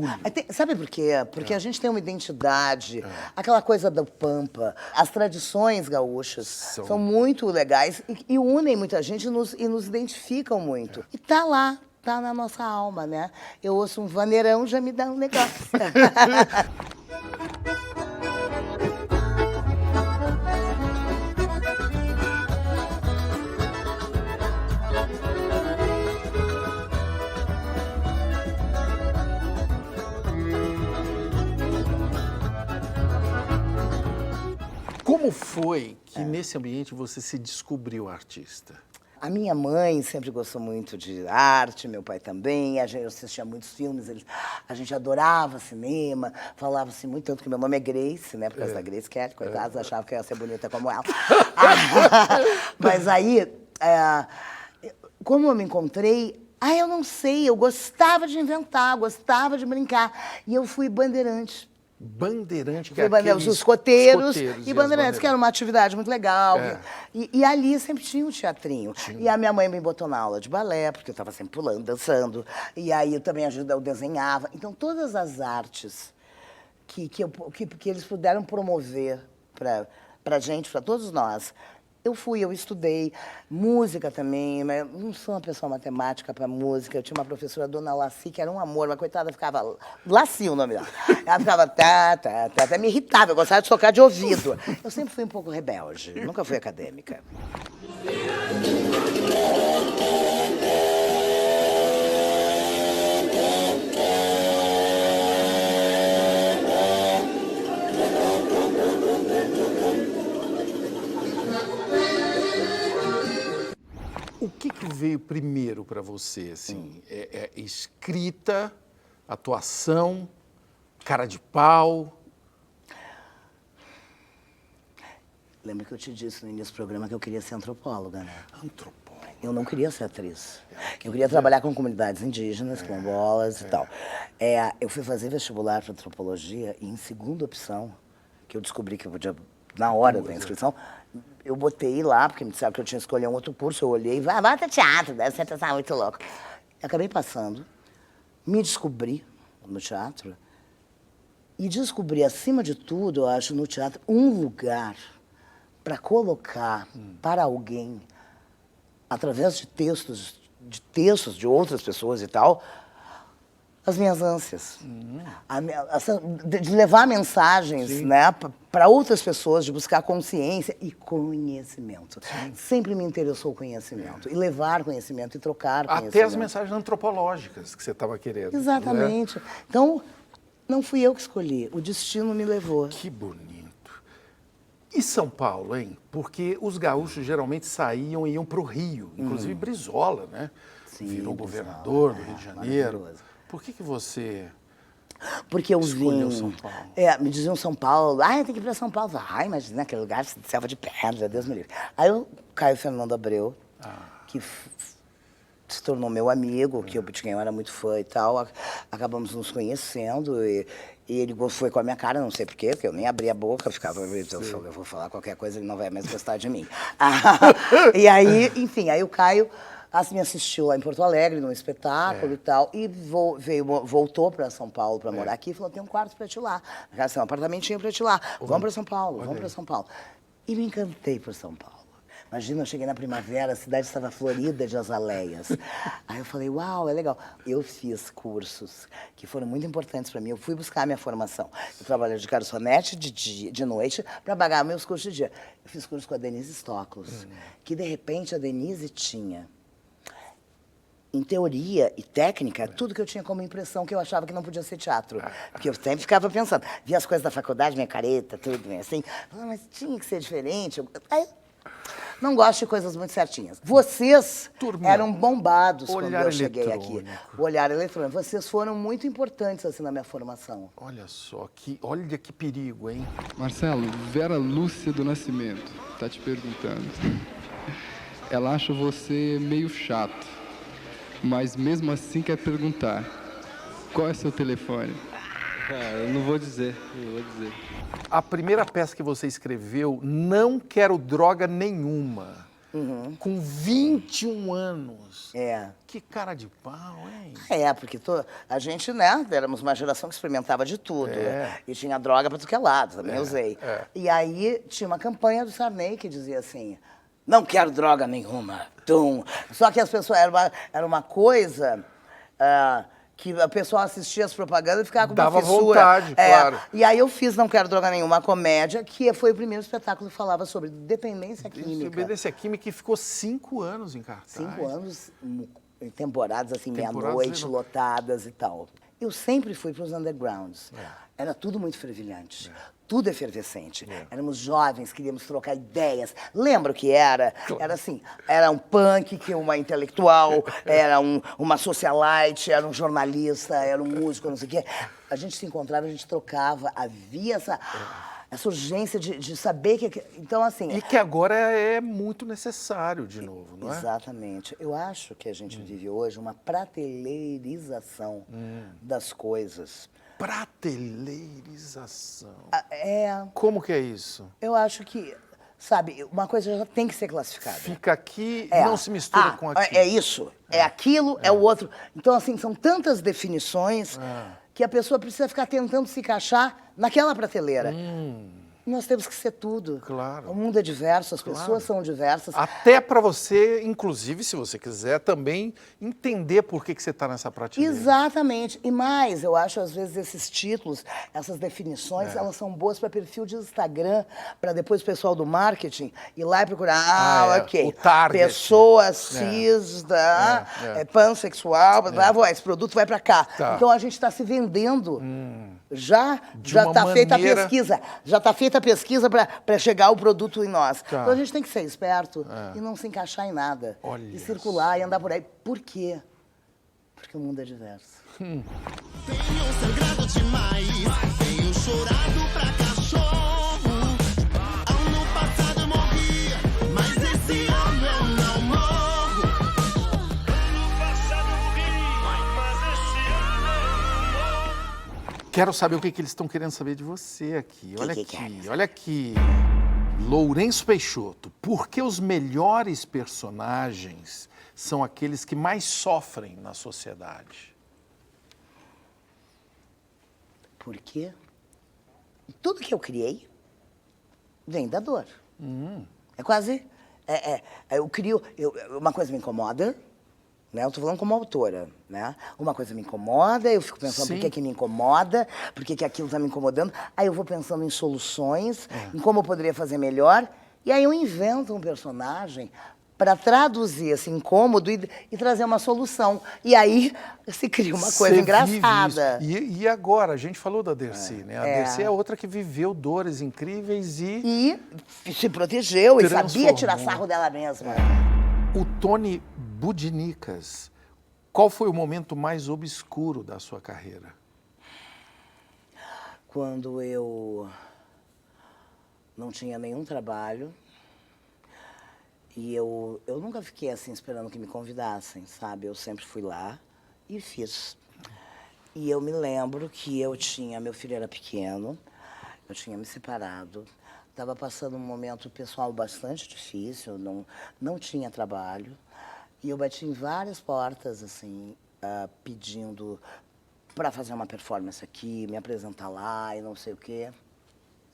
Sabe por quê? Porque a gente tem uma identidade, aquela coisa do pampa. As tradições gaúchas são muito legais e unem muita gente e nos identificam muito. E tá lá, tá na nossa alma, né? Eu ouço um vaneirão, já me dá um negócio. Como foi que nesse ambiente você se descobriu artista? A minha mãe sempre gostou muito de arte, meu pai também. A gente assistia muitos filmes, a gente adorava cinema, falava-se muito, tanto que meu nome é Grace, né? Por causa da Grace Kelly, coitados, achavam que eu ia ser bonita como ela. Mas aí, como eu me encontrei, eu não sei, eu gostava de inventar, gostava de brincar. E eu fui bandeirante. Bandeirante, que é aqueles... Os escoteiros e bandeirantes, que era uma atividade muito legal. É. E ali sempre tinha um teatrinho. E a minha mãe me botou na aula de balé, porque eu estava sempre pulando, dançando. E aí eu também eu desenhava. Então, todas as artes que eles puderam promover para a gente, para todos nós, eu estudei. Música também, mas não sou uma pessoa matemática para música. Eu tinha uma professora, Dona Laci, que era um amor, mas coitada ficava... Laci o nome dela. Ela ficava até me irritava, eu gostava de tocar de ouvido. Eu sempre fui um pouco rebelde, nunca fui acadêmica. O que veio primeiro para você, assim? Escrita, atuação, cara de pau? Lembra que eu te disse no início do programa que eu queria ser antropóloga, né? Antropóloga. Eu não queria ser atriz. Eu queria trabalhar com comunidades indígenas, quilombolas e tal. Eu fui fazer vestibular para antropologia e, em segunda opção, que eu descobri que eu podia, na hora da inscrição, eu botei lá, porque me disseram que eu tinha que escolher um outro curso, eu olhei e vai ter teatro, deve ser pensar muito louco. Acabei passando, me descobri no teatro e descobri, acima de tudo, eu acho, no teatro, um lugar para colocar para alguém, através de textos de outras pessoas e tal, as minhas ânsias. De levar mensagens, né, para outras pessoas, de buscar consciência e conhecimento. Sempre me interessou o conhecimento. E levar conhecimento e trocar conhecimento. Até as mensagens antropológicas que você estava querendo. Exatamente. Né? Então, não fui eu que escolhi. O destino me levou. Que bonito. E São Paulo, hein? Porque os gaúchos geralmente saíam e iam para o Rio. Inclusive Brizola, né? Sim, virou governador do Rio de Janeiro. Por que você Porque eu escolheu vim... São Paulo? Me diziam São Paulo. Tem que ir para São Paulo. Mas naquele lugar de selva de pedra, Deus me livre. Aí o Caio Fernando Abreu, que se tornou meu amigo, de quem eu era muito fã e tal, acabamos nos conhecendo e ele foi com a minha cara, não sei porquê, porque eu nem abria a boca, eu vou falar qualquer coisa, ele não vai mais gostar de mim. E aí, enfim, aí o Caio me assistiu lá em Porto Alegre, num espetáculo e tal, e voltou para São Paulo para morar aqui e falou, tem um quarto para ti lá, um apartamentinho para ti lá, vamos para São Paulo, vamos para São Paulo. E me encantei por São Paulo. Imagina, eu cheguei na primavera, a cidade estava florida de azaleias. Aí eu falei, uau, é legal. Eu fiz cursos que foram muito importantes para mim. Eu fui buscar a minha formação. Eu trabalhei de garçonete de noite para pagar meus cursos de dia. Eu fiz curso com a Denise Stoklos, que de repente a Denise tinha, em teoria e técnica, tudo que eu tinha como impressão que eu achava que não podia ser teatro. Porque eu sempre ficava pensando, via as coisas da faculdade, minha careta, tudo assim. Mas tinha que ser diferente. Aí, não gosto de coisas muito certinhas. Vocês eram bombados quando eu cheguei aqui. O olhar eletrônico. Vocês foram muito importantes assim na minha formação. Olha só, olha que perigo, hein? Marcelo, Vera Lúcia do Nascimento tá te perguntando. Ela acha você meio chato, mas mesmo assim quer perguntar. Qual é seu telefone? Eu não vou dizer, A primeira peça que você escreveu, Não Quero Droga Nenhuma, com 21 anos. Que cara de pau, hein? Porque a gente, né, éramos uma geração que experimentava de tudo. E tinha droga pra tudo que é lado, também usei. E aí tinha uma campanha do Sarney que dizia assim, não quero droga nenhuma. Tum. Só que as pessoas, era uma coisa... que a pessoa assistia as propagandas e ficava com uma fissura. Dava vontade, claro. E aí eu fiz Não Quero Droga Nenhuma, comédia, que foi o primeiro espetáculo que falava sobre dependência química. Dependência química, que ficou 5 anos em cartaz. 5 anos, em temporadas assim, meia-noite, lotadas e tal. Eu sempre fui para os undergrounds. Era tudo muito fervilhante. tudo efervescente. Éramos jovens, queríamos trocar ideias. Lembra o que era? Era assim, era um punk, que uma intelectual, era uma socialite, era um jornalista, era um músico, não sei o quê. A gente se encontrava, a gente trocava, havia essa urgência de saber que... Então, assim... E que agora é muito necessário de novo, não é? Exatamente. Eu acho que a gente vive hoje uma prateleirização das coisas. Prateleirização. Como que é isso? Eu acho que, sabe, uma coisa já tem que ser classificada. Fica aqui e não se mistura com aquilo. É isso, é aquilo, é o outro. Então, assim, são tantas definições que a pessoa precisa ficar tentando se encaixar naquela prateleira. Nós temos que ser tudo. Claro. O mundo é diverso, as pessoas são diversas. Até para você, inclusive, se você quiser, também entender por que você está nessa prateleira. Exatamente. E mais, eu acho, às vezes, esses títulos, essas definições, elas são boas para perfil de Instagram, para depois o pessoal do marketing ir lá e procurar, ok, o target. Pessoa cis, pansexual, esse produto vai para cá. Tá. Então, a gente está se vendendo. Já está feita a pesquisa. Já está feita a pesquisa para chegar o produto em nós. Tá. Então a gente tem que ser esperto e não se encaixar em nada. E circular e andar por aí. Por quê? Porque o mundo é diverso. Tenho sangrado demais, tenho chorado pra cachorro. Ano passado morri, mas esse ano eu não morro. Ano passado morri, mas esse ano eu não morro. Quero saber o que eles estão querendo saber de você aqui. Olha aqui, olha aqui. Lourenço Peixoto, por que os melhores personagens são aqueles que mais sofrem na sociedade? Porque tudo que eu criei vem da dor. É quase... eu crio... uma coisa me incomoda, né? Eu estou falando como autora, né? Uma coisa me incomoda, eu fico pensando por que me incomoda, por que aquilo está me incomodando. Aí eu vou pensando em soluções, em como eu poderia fazer melhor. E aí eu invento um personagem para traduzir esse incômodo e trazer uma solução. E aí se cria uma coisa engraçada. E agora, a gente falou da Dercy, né? A Dercy é outra que viveu dores incríveis e se protegeu e sabia tirar sarro dela mesma. O Tony Budinicas, qual foi o momento mais obscuro da sua carreira? Quando eu não tinha nenhum trabalho. E eu nunca fiquei assim esperando que me convidassem, sabe? Eu sempre fui lá e fiz. E eu me lembro que meu filho era pequeno, eu tinha me separado, estava passando um momento pessoal bastante difícil, não tinha trabalho. E eu bati em várias portas, assim, pedindo para fazer uma performance aqui, me apresentar lá e não sei o quê.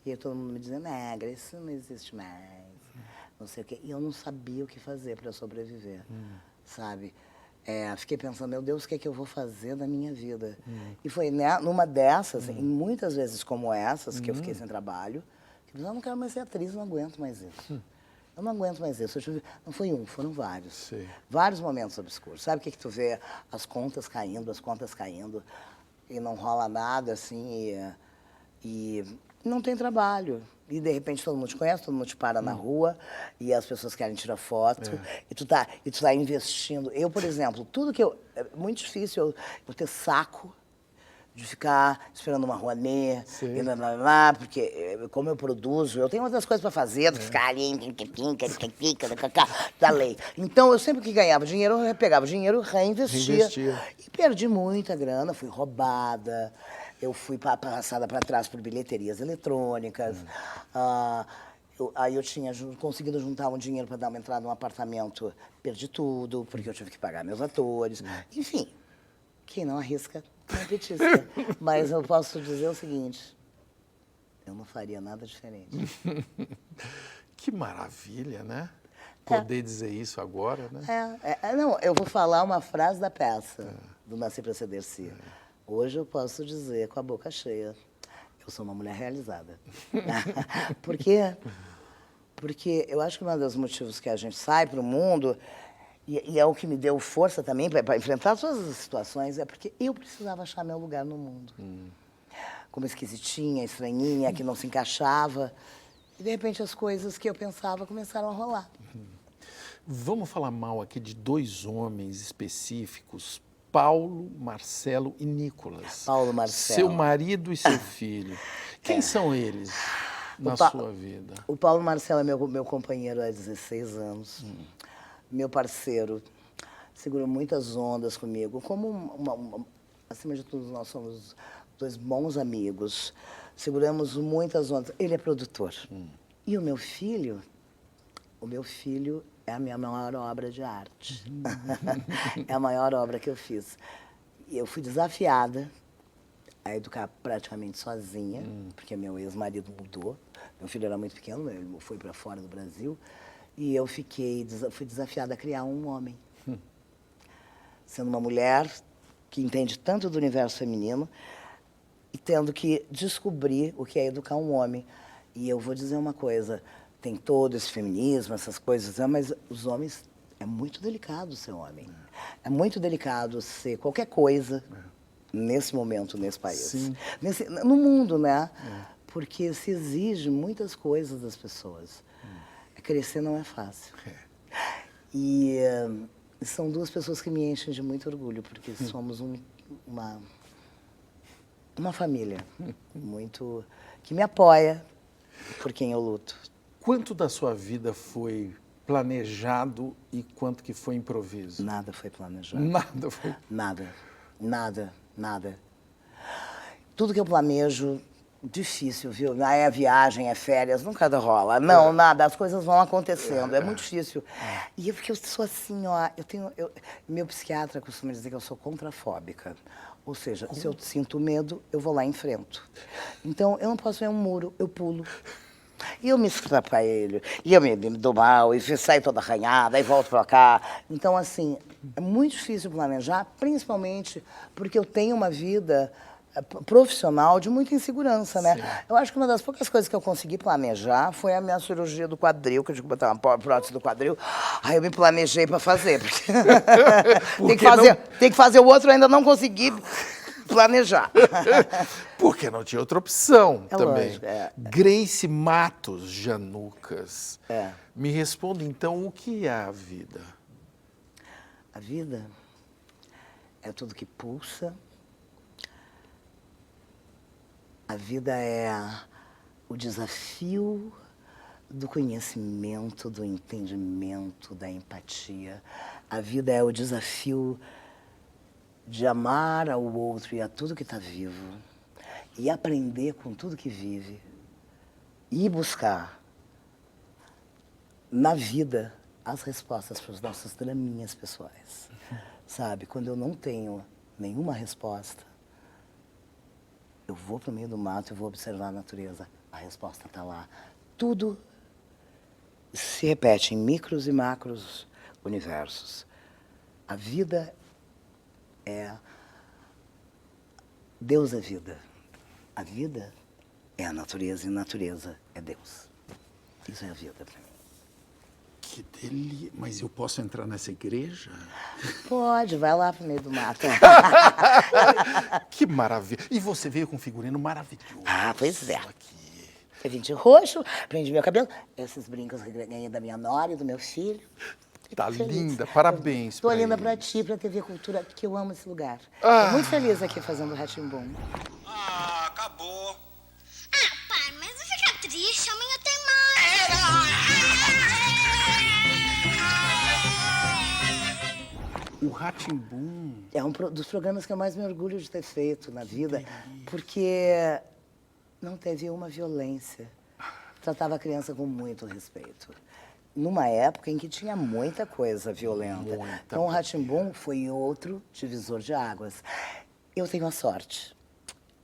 E aí todo mundo me dizendo, negra, isso não existe mais. Não sei o quê. E eu não sabia o que fazer para sobreviver, sabe? Fiquei pensando, meu Deus, o que é que eu vou fazer da minha vida? E foi numa dessas, em muitas vezes como essas, que eu fiquei sem trabalho, que eu não quero mais ser atriz, não aguento mais isso. Eu não aguento mais isso. Não foi um, foram vários. Sim. Vários momentos obscuros. Sabe o que tu vê? As contas caindo, e não rola nada, assim, e não tem trabalho. E, de repente, todo mundo te conhece, todo mundo te para na rua, e as pessoas querem tirar foto, e tu tá investindo. Eu, por exemplo, é muito difícil eu ter saco de ficar esperando uma Rouanet, porque como eu produzo, eu tenho outras coisas para fazer, do que ficar ali, da lei. Então, eu sempre que ganhava dinheiro, eu pegava o dinheiro, reinvestia. E perdi muita grana, fui roubada. Eu fui passada para trás por bilheterias eletrônicas. Aí eu tinha conseguido juntar um dinheiro para dar uma entrada num apartamento. Perdi tudo, porque eu tive que pagar meus atores. Enfim, quem não arrisca, não é petisca. Mas eu posso dizer o seguinte, eu não faria nada diferente. Que maravilha, né? Poder dizer isso agora, né? Não, eu vou falar uma frase da peça, do Nasci para Ser Dercy. Hoje eu posso dizer com a boca cheia, eu sou uma mulher realizada. Por quê? Porque eu acho que um dos motivos que a gente sai para o mundo, e é o que me deu força também para enfrentar todas as situações, é porque eu precisava achar meu lugar no mundo. como esquisitinha, estranhinha, que não se encaixava. E, de repente, as coisas que eu pensava começaram a rolar. Vamos falar mal aqui de 2 homens específicos, Paulo, Marcelo e Nicolas. Paulo, Marcelo. Seu marido e seu filho. Quem são eles na sua vida? O Paulo Marcelo é meu companheiro há 16 anos. Meu parceiro. Segurou muitas ondas comigo. Como, acima de tudo, nós somos 2 bons amigos. Seguramos muitas ondas. Ele é produtor. E o meu filho é a minha maior obra de arte. É a maior obra que eu fiz. E eu fui desafiada a educar praticamente sozinha, porque meu ex-marido mudou. Meu filho era muito pequeno, ele foi para fora do Brasil. E eu fui desafiada a criar um homem. Sendo uma mulher que entende tanto do universo feminino e tendo que descobrir o que é educar um homem. E eu vou dizer uma coisa, tem todo esse feminismo, essas coisas, mas os homens, é muito delicado ser homem. É muito delicado ser qualquer coisa nesse momento, nesse país. No mundo, né? Porque se exige muitas coisas das pessoas. Crescer não é fácil. E são 2 pessoas que me enchem de muito orgulho, porque somos uma família muito que me apoia por quem eu luto. Quanto da sua vida foi planejado e quanto que foi improviso? Nada foi planejado. Nada foi? Nada. Tudo que eu planejo, difícil, viu? É viagem, é férias, nunca rola. Não, nada, as coisas vão acontecendo, é muito difícil. E porque eu sou assim, ó, meu psiquiatra costuma dizer que eu sou contrafóbica. Ou seja, se eu sinto medo, eu vou lá e enfrento. Então, eu não posso ver um muro, eu pulo. E eu me atrapalho, e eu me dou mal, e saio toda arranhada, e volto pra cá. Então, assim, é muito difícil planejar, principalmente porque eu tenho uma vida profissional de muita insegurança, né? Sim. Eu acho que uma das poucas coisas que eu consegui planejar foi a minha cirurgia do quadril, que eu tive que botar uma prótese do quadril. Aí eu me planejei para fazer, porque tem que fazer o outro, eu ainda não consegui planejar. Porque não tinha outra opção também. Lógico, Grace Matos Janucas. Me responda, então, o que é a vida? A vida é tudo que pulsa. A vida é o desafio do conhecimento, do entendimento, da empatia. A vida é o desafio de amar ao outro e a tudo que está vivo. E aprender com tudo que vive. E buscar na vida as respostas para os nossos draminhas pessoais. Sabe, quando eu não tenho nenhuma resposta, eu vou para o meio do mato e vou observar a natureza. A resposta está lá. Tudo se repete em micros e macros universos. A vida é... Deus é vida. A vida é a natureza e a natureza é Deus. Isso é a vida para mim. Que delícia. Mas eu posso entrar nessa igreja? Pode, vai lá pro meio do mato. Que maravilha. E você veio com um figurino maravilhoso. Ah, pois é. Eu vim de roxo, prendi meu cabelo. Esses brincos que ganhei da minha nora e do meu filho. Tá linda, parabéns. Tô linda pra ti, pra TV Cultura, que eu amo esse lugar. Ah. Tô muito feliz aqui fazendo o Rá-Tim-Bum. Ah, acabou. Ah, pai, mas não fica triste, amanhã tem mais. O Rá-Tim-Bum é um dos programas que eu mais me orgulho de ter feito na vida, porque não teve uma violência. Tratava a criança com muito respeito. Numa época em que tinha muita coisa violenta. Então, o Rá-Tim-Bum foi outro divisor de águas. Eu tenho a sorte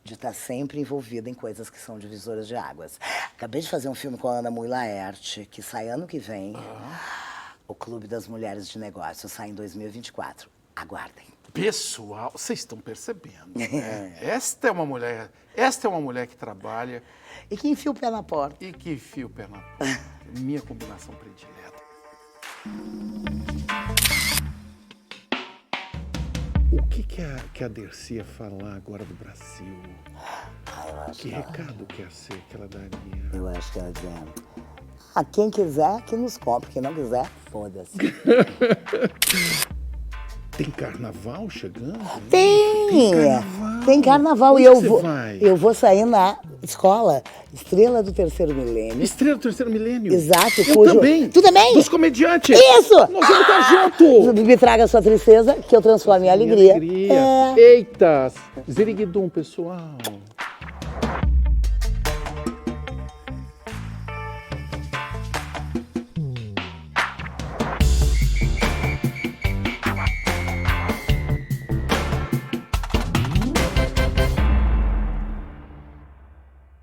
de estar sempre envolvida em coisas que são divisoras de águas. Acabei de fazer um filme com a Ana Mui Laerte, que sai ano que vem. O Clube das Mulheres de Negócios sai em 2024. Aguardem. Pessoal, vocês estão percebendo, né? Esta é uma mulher que trabalha... E que enfia o pé na porta. E que enfia o pé na porta. Minha combinação predileta. O que a Dercy ia falar agora do Brasil? Que recado quer ser que ela daria? Eu acho que ela dizendo. Quem quiser, que nos compre. Quem não quiser, foda-se. Tem carnaval chegando? Tem carnaval. Onde E eu você vou, vai? eu vou sair na escola Estrela do Terceiro Milênio. Estrela do Terceiro Milênio? Exato. Eu também. Tu também? Dos comediantes. Isso! Nós vamos estar juntos. Me traga a sua tristeza, que eu transformo em alegria. Eita! Ziriguidum, pessoal.